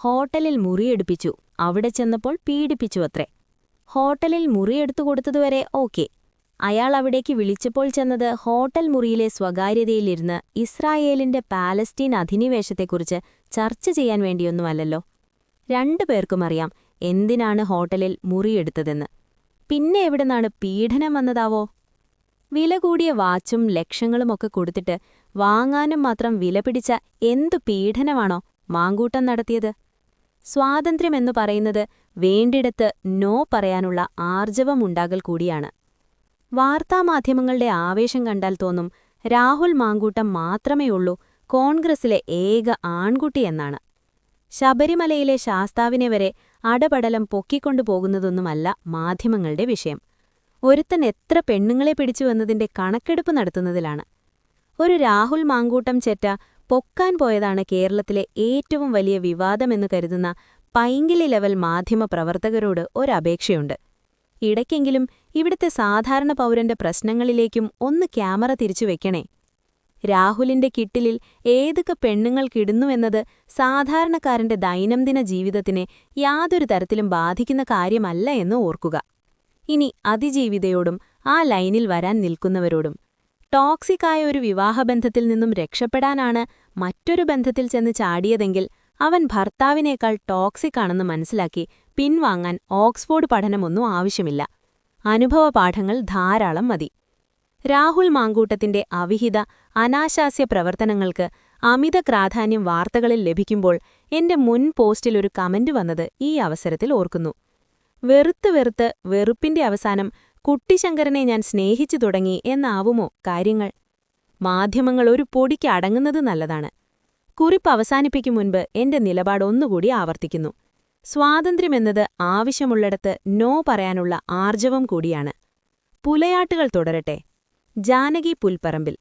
ഹോട്ടലിൽ മുറിയെടുപ്പിച്ചു. അവിടെ ചെന്നപ്പോൾ പീഡിപ്പിച്ചുവത്രേ. ഹോട്ടലിൽ മുറിയെടുത്തു കൊടുത്തതുവരെ ഓക്കെ. അയാൾ അവിടേക്ക് വിളിച്ചപ്പോൾ ചെന്നത് ഹോട്ടൽ മുറിയിലെ സ്വകാര്യതയിലിരുന്ന് ഇസ്രായേലിന്റെ പാലസ്തീൻ അധിനിവേശത്തെക്കുറിച്ച് ചർച്ച ചെയ്യാൻ വേണ്ടിയൊന്നുമല്ലല്ലോ. രണ്ടുപേർക്കുമറിയാം എന്തിനാണ് ഹോട്ടലിൽ മുറിയെടുത്തതെന്ന്. പിന്നെ എവിടുന്നാണ് പീഡനം വന്നതാവോ? വില കൂടിയ വാച്ചും ലക്ഷങ്ങളുമൊക്കെ കൊടുത്തിട്ട് വാങ്ങാനും മാത്രം വിലപിടിച്ച എന്തു പീഡനമാണോ മാങ്കൂട്ടം നടത്തിയത്? സ്വാതന്ത്ര്യമെന്നു പറയുന്നത് വേണ്ടിടത്ത് നോ പറയാനുള്ള ആർജവമുണ്ടാകൽ കൂടിയാണ്. വാർത്താമാധ്യമങ്ങളുടെ ആവേശം കണ്ടാൽ തോന്നും രാഹുൽ മാങ്കൂട്ടം മാത്രമേയുള്ളൂ കോൺഗ്രസിലെ ഏക ആൺകുട്ടിയെന്നാണ്. ശബരിമലയിലെ ശാസ്താവിനെ വരെ അടപടലം പൊക്കിക്കൊണ്ടുപോകുന്നതൊന്നുമല്ല മാധ്യമങ്ങളുടെ വിഷയം. ഒരുത്തൻ എത്ര പെണ്ണുങ്ങളെ പിടിച്ചുവെന്നതിന്റെ കണക്കെടുപ്പ് നടത്തുന്നതിലാണ്. ഒരു രാഹുൽ മാങ്കൂട്ടം ചെറ്റ പൊക്കാൻ പോയതാണ് കേരളത്തിലെ ഏറ്റവും വലിയ വിവാദമെന്നു കരുതുന്ന പൈങ്കിളി ലെവൽ മാധ്യമ പ്രവർത്തകരോട് ഒരപേക്ഷയുണ്ട്. ഇടയ്ക്കെങ്കിലും ഇവിടുത്തെ സാധാരണ പൗരന്റെ പ്രശ്നങ്ങളിലേക്കും ഒന്ന് ക്യാമറ തിരിച്ചുവെക്കണേ. രാഹുലിന്റെ കിട്ടിലിൽ ഏതൊക്കെ പെണ്ണുങ്ങൾ കിടുന്നുവെന്നത് സാധാരണക്കാരന്റെ ദൈനംദിന ജീവിതത്തിനെ യാതൊരു തരത്തിലും ബാധിക്കുന്ന കാര്യമല്ല എന്ന് ഓർക്കുക. ഇനി അതിജീവിതയോടും ആ ലൈനിൽ വരാൻ നിൽക്കുന്നവരോടും, ടോക്സിക്കായ ഒരു വിവാഹബന്ധത്തിൽ നിന്നും രക്ഷപ്പെടാനാണ് മറ്റൊരു ബന്ധത്തിൽ ചെന്ന് ചാടിയതെങ്കിൽ അവൻ ഭർത്താവിനേക്കാൾ ടോക്സിക്കാണെന്ന് മനസ്സിലാക്കി പിൻവാങ്ങാൻ ഓക്സ്ഫോർഡ് പഠനമൊന്നും ആവശ്യമില്ല. അനുഭവപാഠങ്ങൾ ധാരാളം മതി. രാഹുൽ മാങ്കൂട്ടത്തിന്റെ അവിഹിത അനാശാസ്യ പ്രവർത്തനങ്ങൾക്ക് അമിത പ്രാധാന്യം വാർത്തകളിൽ ലഭിക്കുമ്പോൾ എന്റെ മുൻ പോസ്റ്റിലൊരു കമന്റ് വന്നത് ഈ അവസരത്തിൽ ഓർക്കുന്നു. വെറുത്ത് വെറുത്ത് വെറുപ്പിന്റെ അവസാനം കുട്ടിശങ്കരനെ ഞാൻ സ്നേഹിച്ചു തുടങ്ങി എന്നാവുമോ കാര്യങ്ങൾ? മാധ്യമങ്ങൾ ഒരു പൊടിക്ക് അടങ്ങുന്നത് നല്ലതാണ്. കുറിപ്പ് അവസാനിപ്പിക്കും മുൻപ് എന്റെ നിലപാടൊന്നുകൂടി ആവർത്തിക്കുന്നു. സ്വാതന്ത്ര്യമെന്നത് ആവശ്യമുള്ളിടത്ത് നോ പറയാനുള്ള ആർജവം കൂടിയാണ്. പുലയാട്ടുകൾ തുടരട്ടെ. ജാനകി പുൽപ്പറമ്പിൽ.